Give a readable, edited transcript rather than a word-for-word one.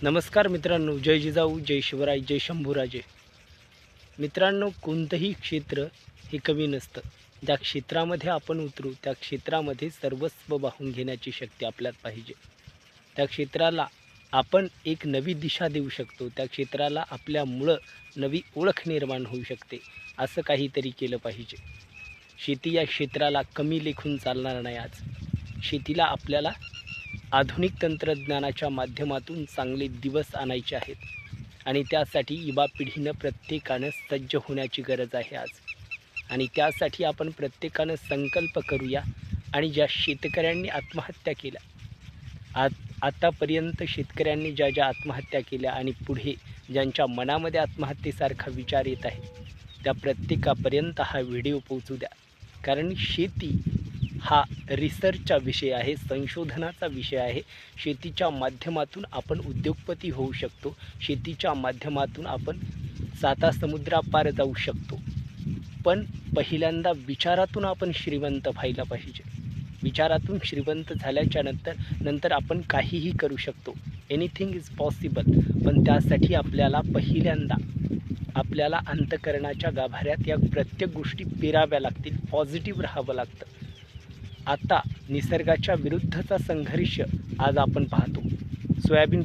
नमस्कार मित्रांनो, जय जिजाऊ, जय शिवराय, जय शंभूराजे. मित्रांनो, कोणतंही क्षेत्र हे कमी नसतं. ज्या क्षेत्रामध्ये आपण उतरू त्या क्षेत्रामध्ये सर्वस्व वाहून घेण्याची शक्ती आपल्यात पाहिजे. त्या क्षेत्राला आपण एक नवी दिशा देऊ शकतो. त्या क्षेत्राला आपल्यामुळं नवी ओळख निर्माण होऊ शकते. असं काहीतरी केलं पाहिजे. शेती या क्षेत्राला कमी लेखून चालणार नाही. आज शेतीला आपल्याला आधुनिक तंत्रज्ञानाच्या माध्यमातून चांगले दिवस आणायचे आहेत आणि त्यासाठी युवा पिढीनं प्रत्येकानं सज्ज होण्याची गरज आहे आज. आणि त्यासाठी आपण प्रत्येकानं संकल्प करूया. आणि ज्या शेतकऱ्यांनी आत्महत्या केल्या, आतापर्यंत शेतकऱ्यांनी ज्या ज्या आत्महत्या केल्या आणि पुढे ज्यांच्या मनामध्ये आत्महत्येसारखा विचार येत आहे, त्या प्रत्येकापर्यंत हा व्हिडिओ पोहोचू द्या. कारण शेती हा रिसर्चचा विषय आहे, संशोधनाचा विषय आहे. शेतीच्या माध्यमातून आपण उद्योगपती होऊ शकतो. शेतीच्या माध्यमातून आपण 7 समुद्रापार जाऊ शकतो. पण पहिल्यांदा विचारातून आपण श्रीमंत व्हायला पाहिजे. विचारातून श्रीमंत झाल्याच्या नंतर आपण काहीही करू शकतो. Anything is possible. पण त्यासाठी आपल्याला पहिल्यांदा आपल्याला अंतःकरणाच्या गाभाऱ्यात या प्रत्येक गोष्टी पेराव्या लागतील. पॉझिटिव्ह राहावं लागतं. आता निसर्गाच्या विरुद्धचा संघर्ष आज आपण पाहतो. सोयाबीन